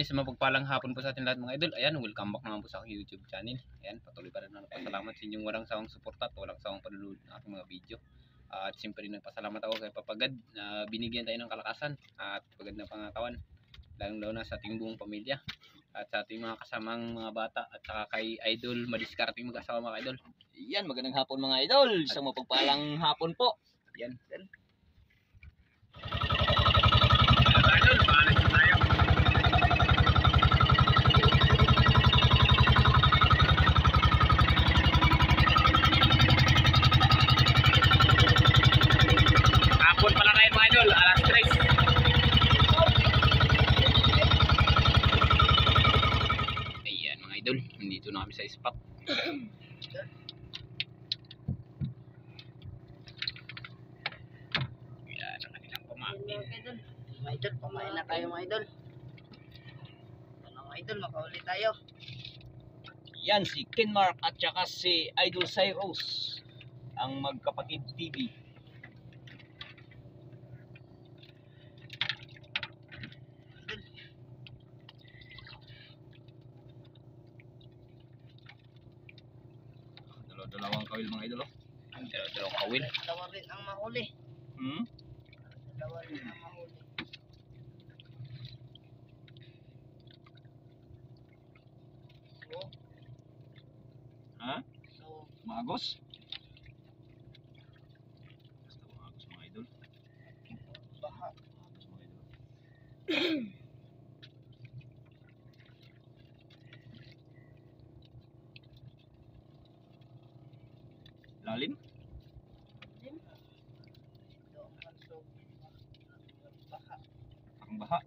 malinis na mapagpalang hapon po sa ating lahat mga idol. Ayan, welcome back naman po sa aking YouTube channel. Ayan, patuloy pa rin na nagpasalamat sa inyong walang sawang suporta at walang sawang panunod ng aking mga video. At siyempre nagpasalamat ako kay Papagad na binigyan tayo ng kalakasan at pagad na pangatawan. Lalong na sa ating buong pamilya at sa ating mga kasamang mga bata at saka kay Idol madiskarting mag-asawa mga idol. Yan, magandang hapon mga idol. Isang mapagpalang hapon po. Yan. Hapon pala kayo mga idol, alas 3. Ayan mga idol, nandito na kami sa spot. Ayan ang kanilang pamakin. Mga idol, pamain na tayo mga idol. Mga idol, makauli tayo. Yan, si Kenmark at saka si Idol Cyrus, ang magkapatid TV. Dalawang kawil mga idol. Dalawang kawil. Dalawa rin ang mahuli. Dalawa rin ang mahuli. So, ha? So, maagos? Basta maagos mga idol. Baha. Maagos mga idol. Lalim? Parang baha.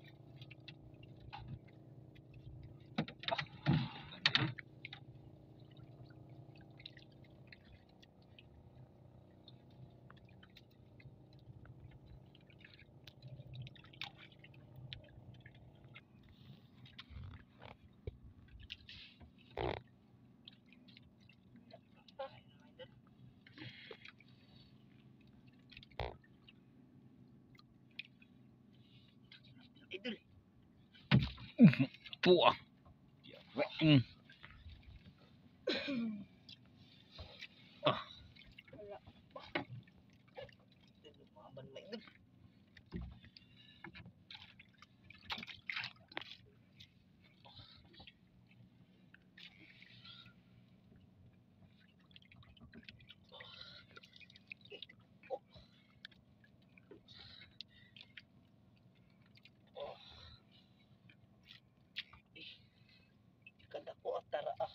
Idol. Puwa. Kadako at tara ah.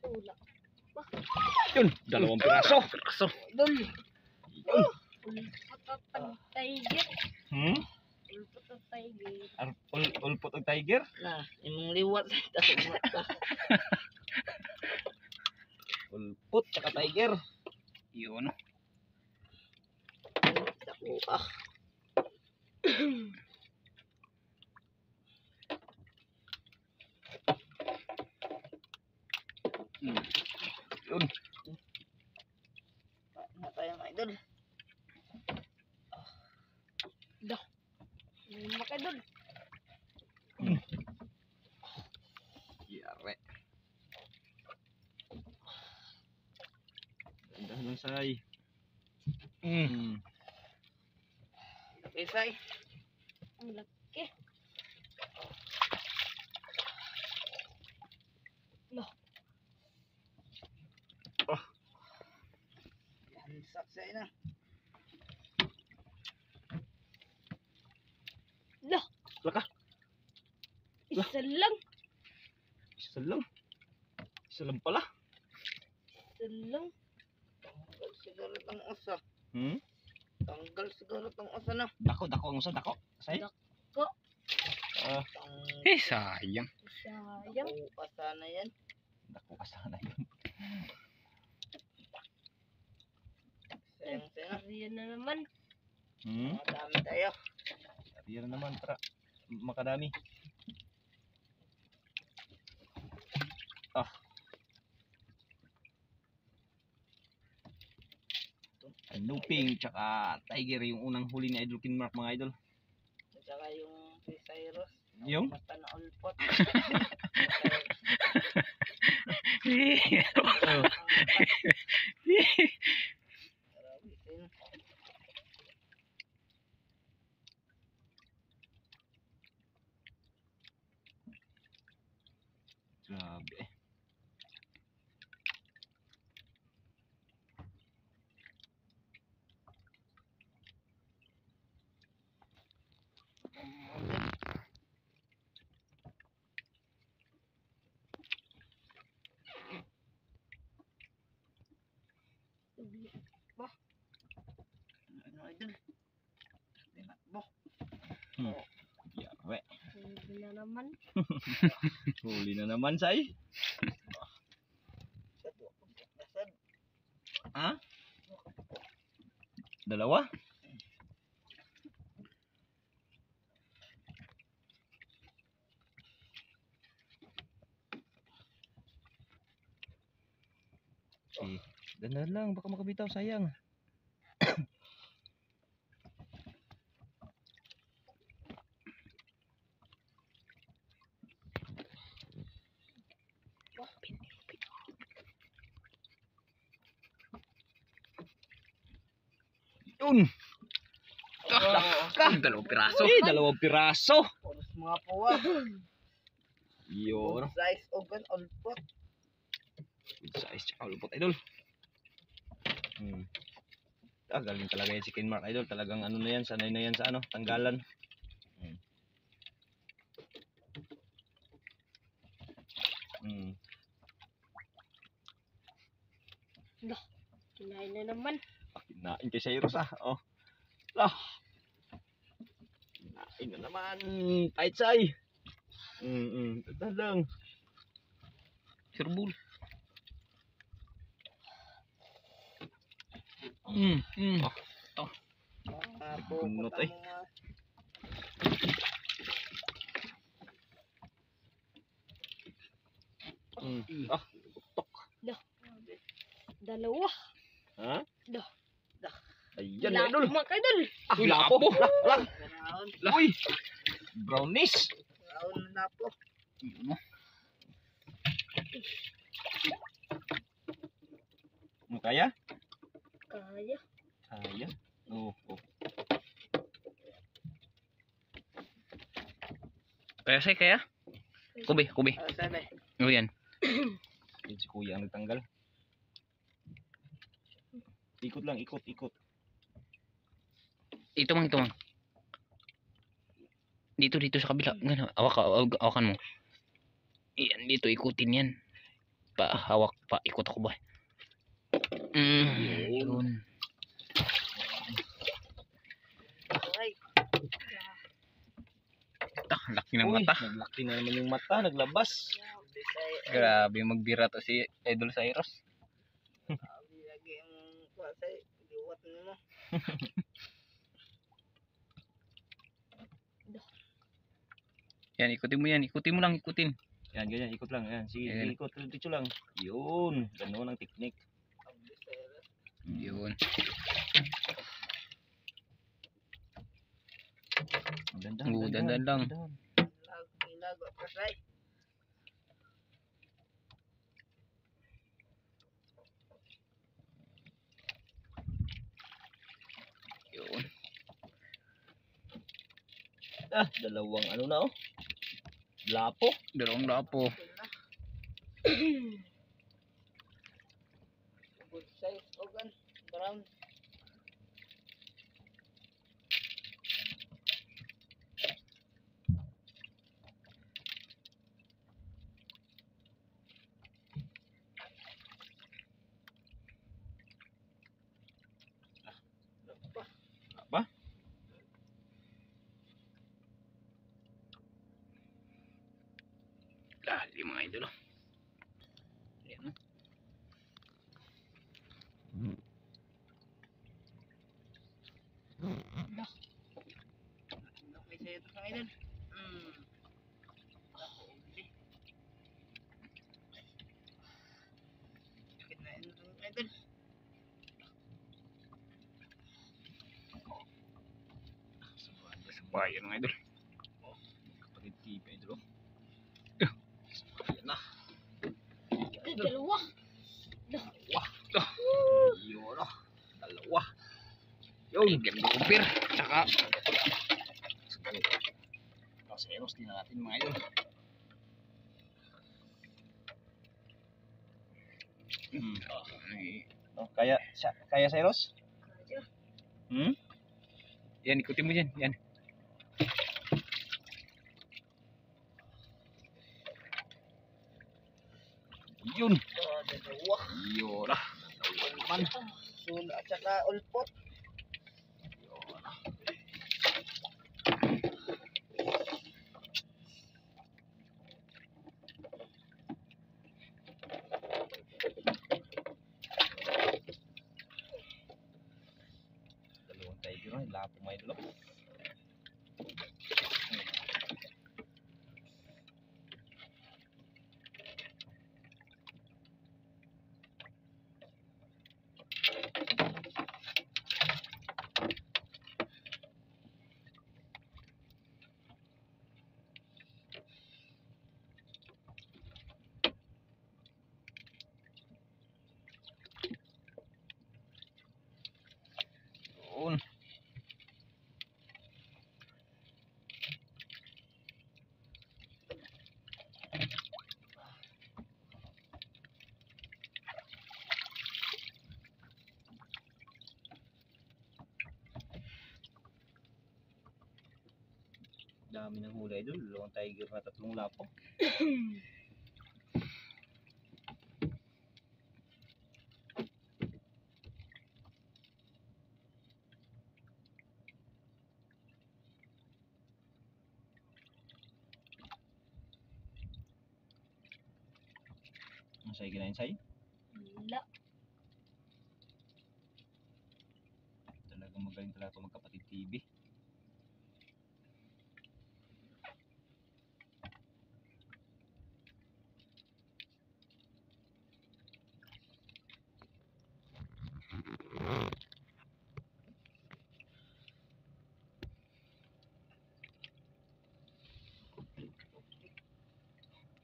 Wala. Yun, dalawang piraso. Idol. Ulpot ang tiger. Ulpot ang tiger. Ulpot ang tiger? Na, imong liwat sa mata. Ulpot tsaka tiger. Yun. Dako ah. Yun. Na tayo mga idol. Dah. Makai dul. Yare. Ganda ng say. Okay, say. Ang laki. Loh. Yan, saksay na. Loh. Laka. Isa lang. Isa lang. Isa lang pala. Isa lang. Tanggal siguro itong usa. Tanggal siguro itong usa na. Dako ang usa, dako. Say? Dako. Sayang. Sayang. Dako asa na yan. Dako asa na yan. Sayang. Riyan na naman. Madami tayo. Riyan na naman para makadami. Luping tsaka tiger yung unang huli ni Idol Kinmark mga idol. At saka yung si Cyrus. Yung? Mata na ulpot. Grabe. Ano idol? Tinakbo. Yawe. Hindi na naman. Huli na naman say. Nasad. Ha? Dalawa? Ganda lang, baka makabitaw, sayang. Yun! Dalawang piraso. Dalawang piraso. Puros mga puwa. Yun. Size open ulpot. Good size tsaka ulpot idol. Galing talaga yan si Kinmark idol. Talagang ano na yan, sanay na yan sa ano, tanggalan. Kinain na naman. Kinain kay Cyrus oh. Lah. Kinain na naman. Tight say. Ganda lang. Sirbul. Gunot eh. Tok. Dalawa. Ha? Dah. Ayan Lapo, idol. mga idol. Uy, lapo. Lah. Raon. Uy. Brownies. Raon na po. Mo kaya? Kaya. Kaya. Oh. Kaya say kaya? Kubi. Sabi. O yan. Yun si kuya ang nagtanggal. Ikot lang, ikot. Ito mang. Dito sa kabila. Ganun. Awakan mo. Yan, dito ikutin yan. Hawak pa. Ikot ako ba? Yun. Ay. Laki ng mata. Naglaki na naman yung mata, naglabas. Grabe magbira to si Idol Cyrus. Lagi ang kwasay. Liwat mo. Yan, ikutin mo yan. Ikutin mo lang, ikutin. Yan, ganyan, ikot lang. Yan, sige, Ayan. ikot, dito lang. Yun, ganoon ang teknik. Yun. Dandan lang. Ilago kasay. Yun. Dalawang ano na lapo. Dalawang lapo. Good size open. Brown. Yung mga idol. Ayan. Okay sa'yo ito mga idol. Kinain na ito mga idol. Pa, yan mga idol. Kapatid TV idol. Ayan na. Dalawa. Yun o. Dalawa. Yun. Game over. Tsaka, Kaseros din natin mga idol. Oh, kaya Seros? Kaya. yan, ikutin mo dyan. Yan. Yun. Dalawa. Yun na. Dalawa naman. Sula at saka ulpot. Dalawang tiger na. Lapo mga idol. Yun. Dami ng huli idol. Dalawang tiger na tatlong lapo. Masay kinain say. Wala. Talagang magaling talaga ito magkapatid TV.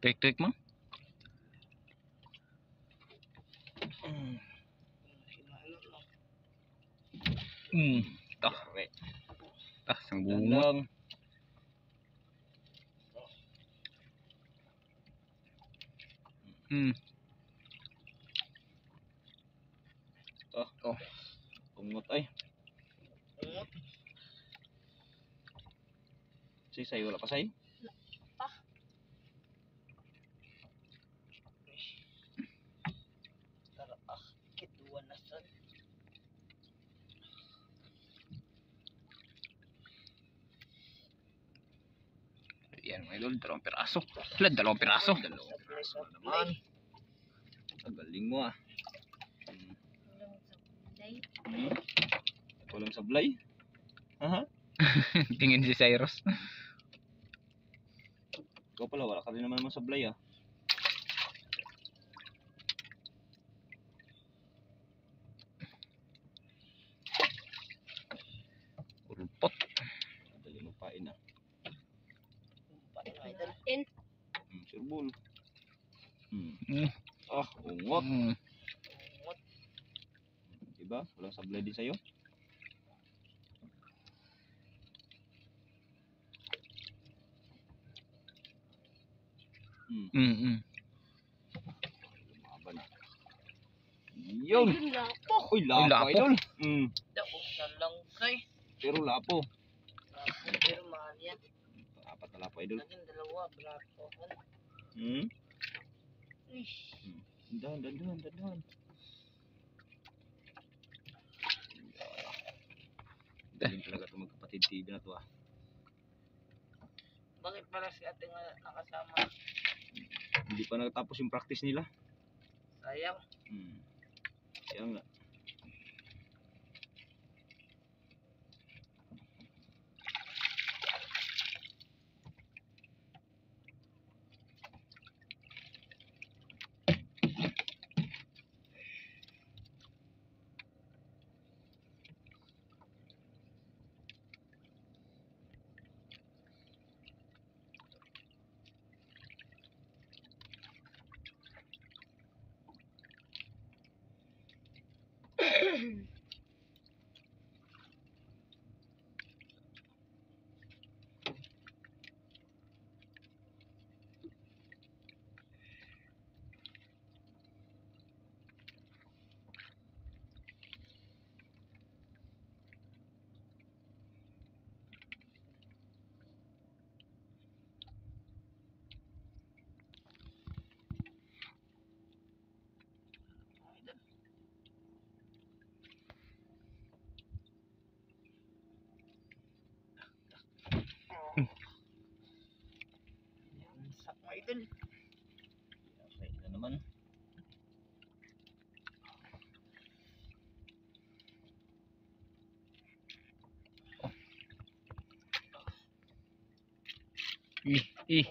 Tuik-tuik mo. Tah. Tah, sang bungot. Lang. Oh. Pungot ay. Say, wala pa say? Pa. Tara kituan na sad. Yan mga idol, dalawang piraso. Wala, dalawang piraso. Dalawang piraso na naman. Ang galing mo ah. Walang sablay. Walang sablay? Aha. Tingin si Cyrus. Ikaw pala, wala ka rin naman sablay ah. Ulpot. Dali mo pain ah. In. Sirbol. Mm. Ah, ungot. Mm. Diba? Walang sablay din sa'yo. Lumaban. Yun. Ayun lapo. Uy, lapo, lapo. idol. Dako sa lang kay. Pero lapo. Pero mahal yan. Apat na lapo, idol. Laging dalawa. Blato. Ish. Dandan. Galing talaga ito magkapatid TV na to ah. Bakit pala si ate nga nakasama? Hindi pa natapos yung practice nila. Sayang. Kaya nga. idol. Okay na naman. Ih.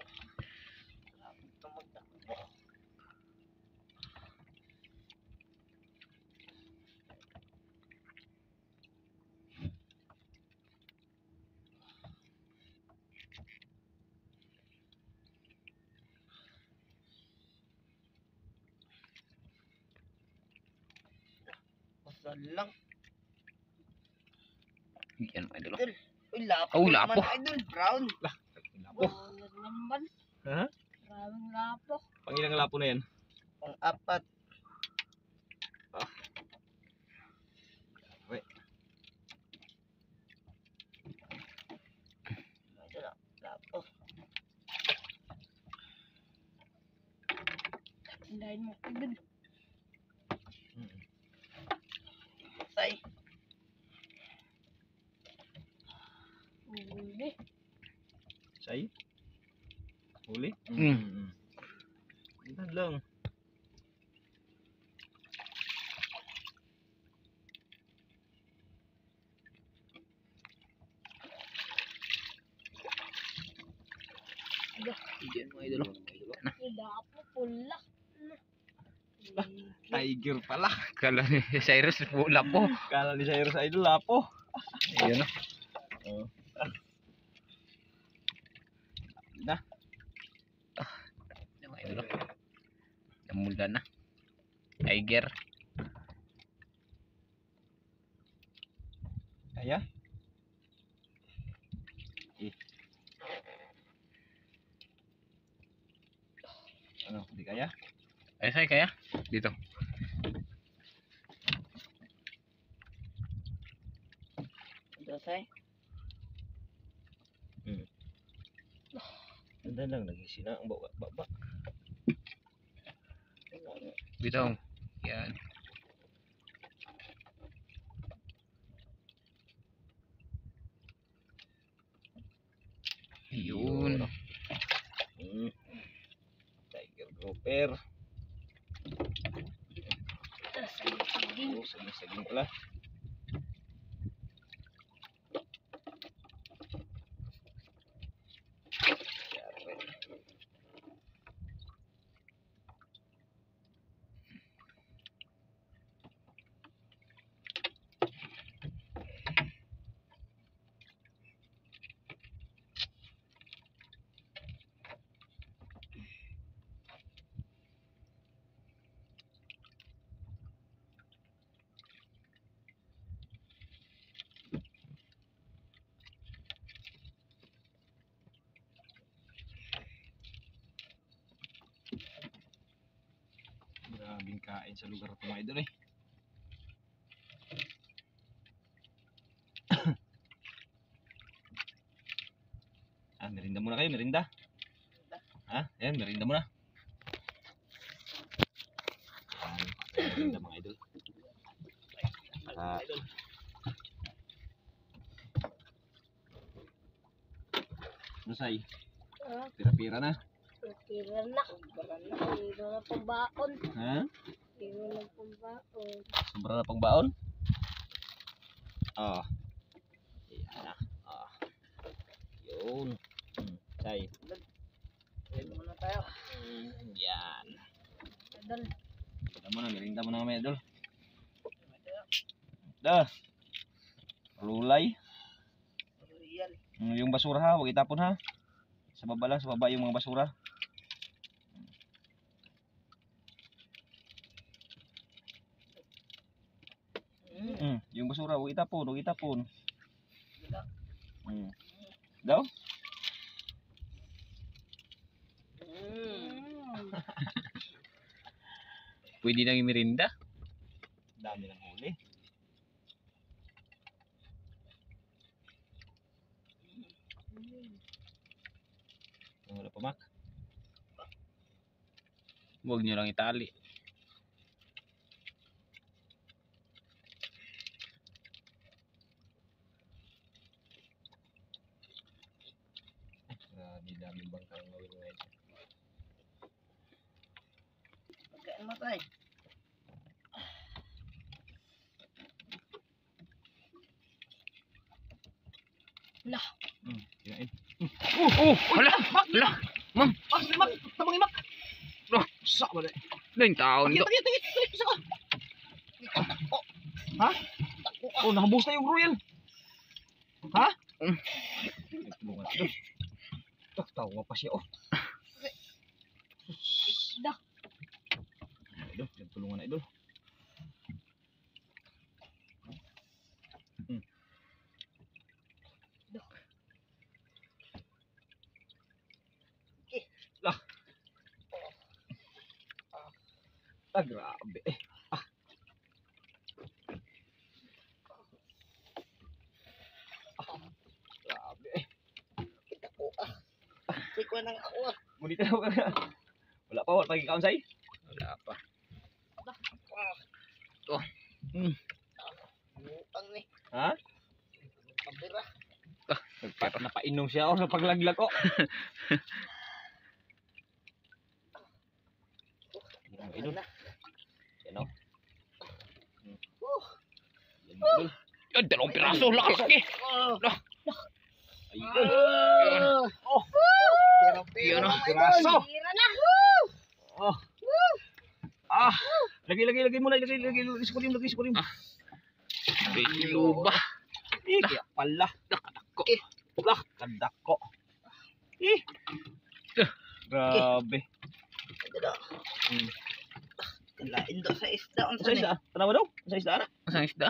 Tumakbo. Basta lang. Yan mga idol. Uy, lapo Oh, naman, lapo. idol. Brown. Lapo. Wala naman. Ha? Maraming lapo. Pangilang lapo na yan? Pang-apat. Okay. Idol, lapo. Tindahin mo idol. Say. Huli. Say? Huli? Mm. Yan lang. Yan mga idol. Yung lapo pula. Tiger pala. Kala ni Cyrus wala po. Kala ni Cyrus idol lapo. Ayun o. Oh. Na. Yan mga idol. Namula na. Tiger. Kaya? Ano, hindi kaya? Ay, say kaya? Dito. Idol, say. Ganda lang, nagisina ang baba. Dito. Yan. Yun. Tiger grouper. Saging. Oh, saging pala. Grabing kain sa lugar ito mga idol eh. Merinda muna kayo, merinda. Ayan, merinda muna. Merinda mga idol. Nusay, pira-pira na. Tira na. Tira na pambaon. Ha? Tira na pambaon. Sobra na pang baon? Oh. Ayan na. Oh. Yun. Say. Idol muna tayo. Yan. Idol. Merinda mo na mga idol. Dah. Rulay. Yan. Yung basura ha, huwag itapon ha. Sa baba lang, sa baba yung mga basura. Yung basura, huwag itapon, huwag itapon. Daw? Pwede nang merinda. Dami ng huli. Wala pa mak. Huwag nyo lang itali. Grabe, daming bangkang ngawin ngayon. Kain mo tay. Kinain. Hala, hala. Ma'am, Mak, mak, tabang imak. Oh. Sa ba na? daing taon to. Tingit. Isa ka. Ha? Oh, nakabus na yung royal. Ha? Nagtulungan ito. Tawa pa siya, oh. Dah. Idol, nagtulungan na idol. Lah. Grabe. Grabe. Kita ko Siko nang ako Ngunit wala pa, wala pa ikaw say. Wala pa. Utang ni. Ha? Kabira. Napainom siya sa paglaglag ko. Idol. Yan o. Yan idol. Yan, dalawang piraso, lakalaki. Idol. Oh. Yan, oh. Piraso. Tira na. Oh. Lagi mo na, lagi sa kulim. Kilo ba? Kaya pala. Nakadako. Lah, kadako. Grabe. Dala. Kalain do sa isda on Sa isda? Tanawa daw? Sa isda na? Masang isda?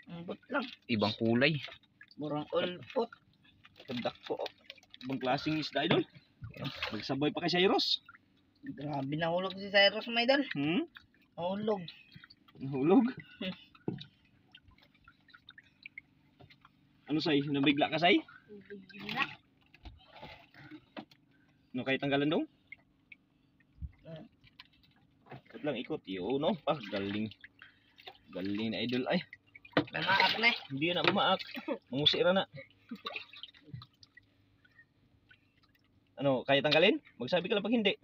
Ambot lang. Ibang kulay. Murang ulpot. Kadako. Ibang klaseng isda idol. Magsabay pa kay Cyrus. Grabe na hulog si Cyrus Maidol. Hulog. Hulog. Ano say? Nabigla ka say? Bigla. No kay tanggalan dong? Ikot lang ikot. Yo no. Galing. Galing na idol ay. Namaak na. Hindi na mamaak. Mangusira na. Ano, kaya tanggalin? Magsabi ka lang pag hindi.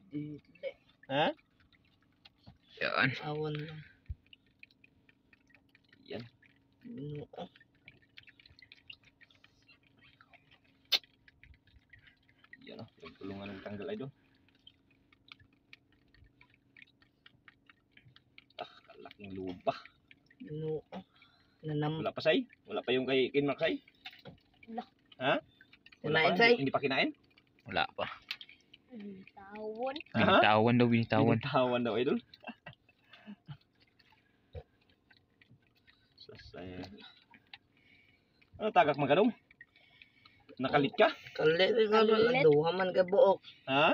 Dili. Ha? Yan. Awan lang. Yan. Binuo. Yan o. Tulungan ng tanggal idol. Kalaking lupa. Binuo. Nanam. Wala pa say? Wala pa yung kay Kinmark say? Wala. Ha? Wala Kinain pa? say? Hindi pa kinain? Wala pa. Tawon. Binitawan daw, binitawan. Binitawan daw idol. Sasaya. Ano tagak man ka dong? Nakalit ka? Kalit ka Kalit. duha man ka buok. Ha?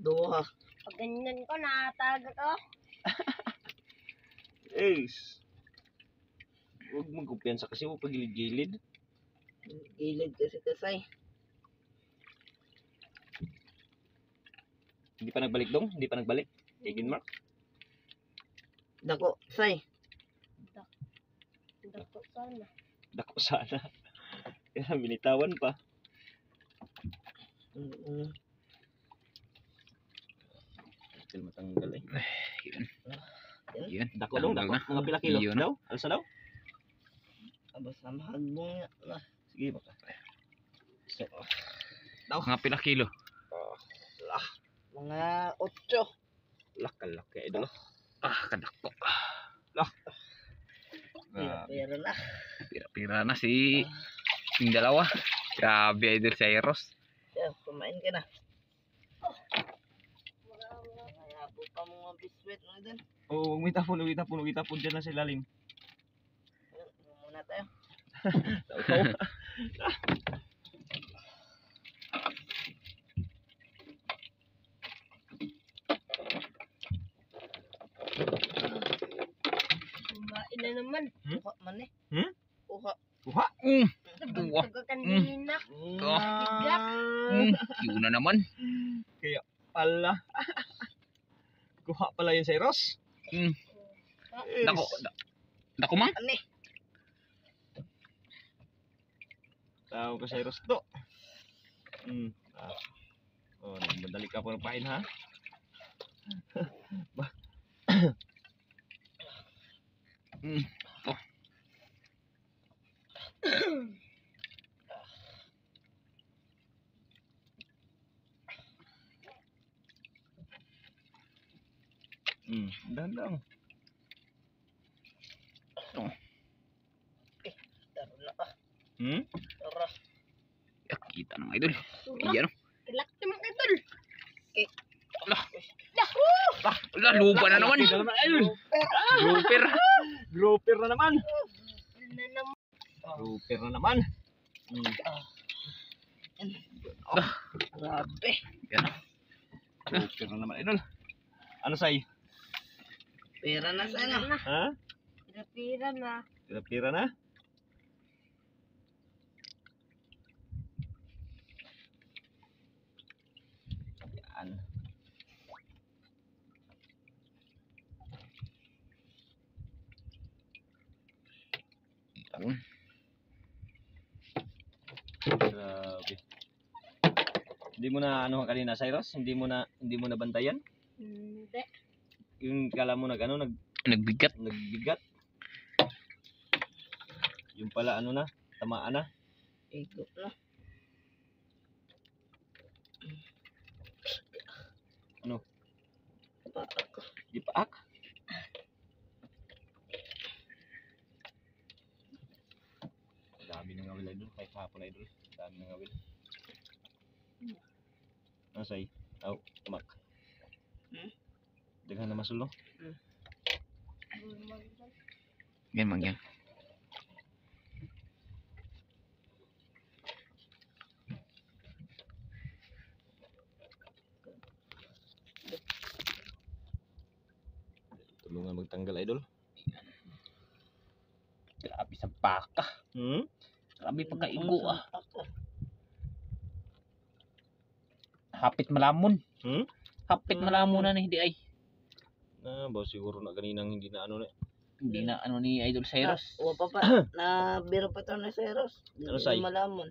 Duha. Pag ganyan ko, nakataga ko. Ace. Huwag magkumpiyansa kasi huwag pagilid-gilid. Gilid kasi kasay. Hindi pa nagbalik dong? Hindi pa nagbalik? Kay Kinmark? Dako say. Dako sana. Dako sana. Kaya binitawan pa. Still matanggal eh. Yan. Dako dong, dako. na. Mga pila kilo Yun. daw? Alsa daw? Aba sa mahagbong na. Sige baka. Mga pila kilo. Mga 8. Laki idol. Kadako. Pero na. Pira-pira na si yung dalawa. Grabe idol si Cyrus. Yan, kumain ka na. Kaya po pa mga biswit na dun. Oo, huwag itapon dyan na sa ilalim. Yan, muna tayo. Tao. Kumain na naman. Kuha man eh. Kuha. Kuha. Duwa. Taga kanina. Bigat. Yun na naman. Pala. Kuha pala yun sa Eros. Dako. Dako mang. Ano eh? Tawag ko sa Eros to. Oh, madali ka po ng pain ha. To. Dahan-dahan. Taro na ka. Tara. Ya, kita ng idol. Surah. Ayan. Kilak na mga idol. Wala, lupa na naman. Grouper. Grouper na naman. Na naman. Grouper na naman. Grabe. Yan. Grouper na naman, idol. Ano say? Pera na sana. Ha? Pira-pira na. Pira-pira na? Yan. Yan. Grabe. Hindi mo na ano kanina, Cyrus? Hindi mo na bantayan? Hindi. Yung kala mo Nagbigat. nagbigat. Yung pala ano na, tamaan na. Ikot na. Ano? Paak ko. Di paak. Dami ng ngawil idol, kahit hapon idol. Dami ng ngawil. Ano say? Aw, tumak. Daghan na masulo. Yan, mag yan. Tulungan magtanggal idol. Grabe sa baka. Grabe pagkaigo ah. Hapit malamon. Hapit malamon na ni hindi ay. Ba siguro na kaninang hindi na ano na. Hindi na ano ni Idol Cyrus. O papa, na biro pa to na Cyrus. Ano say? Malamon.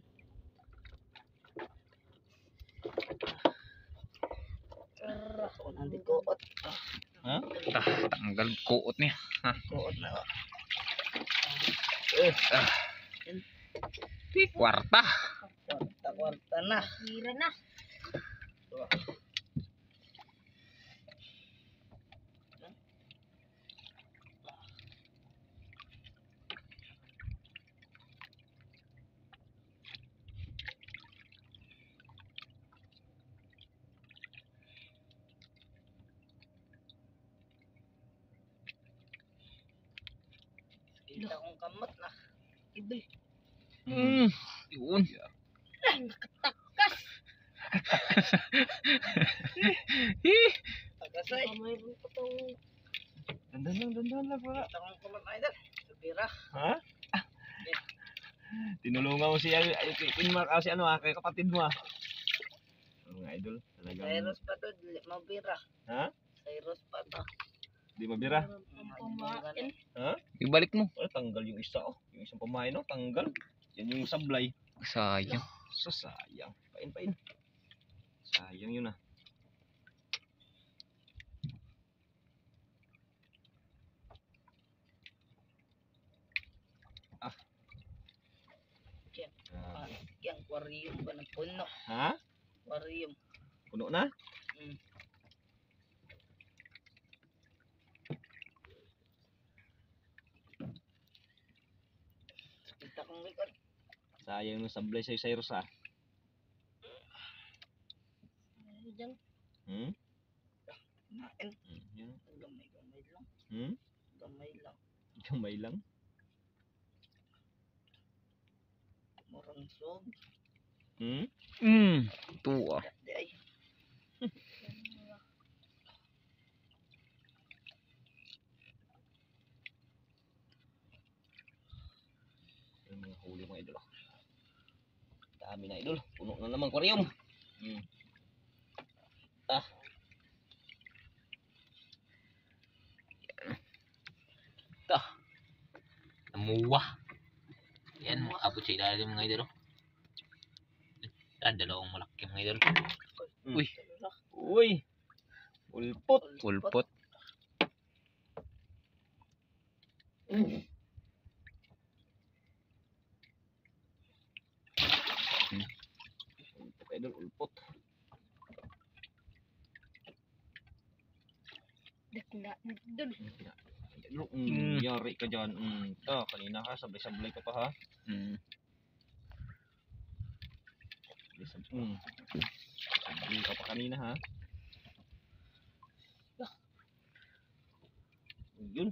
Ako nanti kuot. Tanggal kuot niya. Kuot na ako. Kwarta. Kwarta na. Pira na. Kita kong kamot na. Idol. Yun. Nakatakas. Tagasay. Mayroon pa tong Dandan lang pala. Kita kong kamot na idol. Sabira. Ha? Tinulungan mo siya, Kinmark si ano kay kapatid mo mga idol, talagang Cyrus pa to, dili mabira. Ha? Cyrus pa to. Di mabira. pamain. Ha? Ibalik mo. Tanggal yung isa yung isang pamain tanggal. Yan yung sablay. Sayang. So sayang. Pain. Sayang yun Yang aquarium ba na puno? Ha? Aquarium. Puno na? Kita kong likod. Sayang yung sablay sa'yo Cyrus Diyan. Nain. Yan. Gamay lang. Gamay lang. Gamay lang. Murang sog. Tuwa. Di ay. Yung mga huli mga idol dami na idol. Puno na naman aquarium. Namuwa. Yan, abot sa ilalim mga idol. Dalawang malaki mga idol. Uy. Ulpot. Pulpot. Ulpot idol, ulpot. Dakla idol. Yari ka dyan. Kanina ka, sablay-sablay ka pa ha. Sablay ka pa kanina ha. Yun.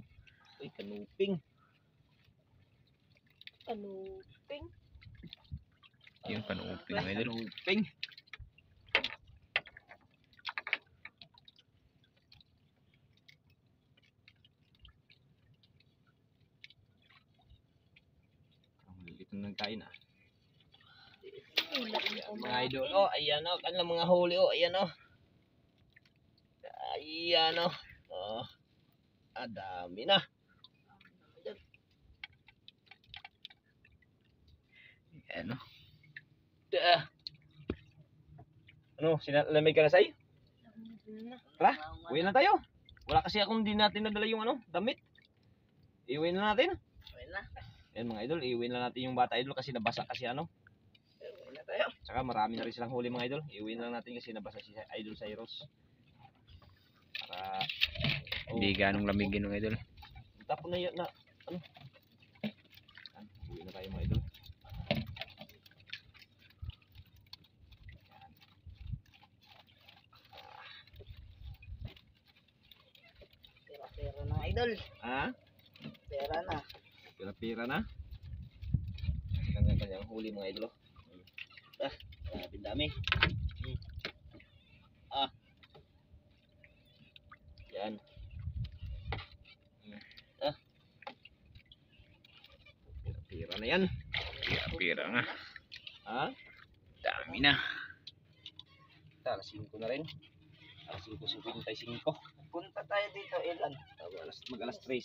Ay, kanuping. Kanuping. Yung panupin mga idol. Kanuping. Ito nang kain ah. Ulat na Ayan, mga idol, oh, ayan oh, kanilang mga huli oh, ayan oh. Ayan oh. Oh. Dami na. Ano? Ano, sinalamig ka na sa'yo? na. Tara, uwi na tayo. Wala kasi akong di natin nadala yung ano, damit. Iuwi na natin. Uwi na. Ayan mga idol, iuwi na natin yung bata idol kasi nabasa kasi ano. Uwi na tayo. Saka marami na rin silang huli mga idol. Iuwi na lang natin kasi nabasa si Idol Cyrus. Para Hindi ganong lamigin mga idol. tapon na yun na ano. Yan, uwi na tayo mga idol. Pera na idol. Ha? Pera na. Pira-pira na. Kanya-kanyang huli mga idol. Grabe dami. Yan. Pira-pira na yan. Pira nga. Ha? Dami na. Alas 5 na rin. Alas 5:55. Punta tayo dito ilan. Mag-alas 3.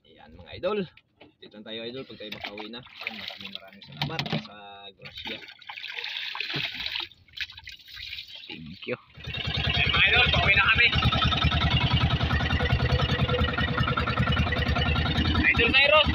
Ayan mga idol. Dito na tayo idol pag tayo makauwi na. Ayan, maraming salamat sa grasya. Thank you. Mga idol, pauwi na kami. Idol Cyrus,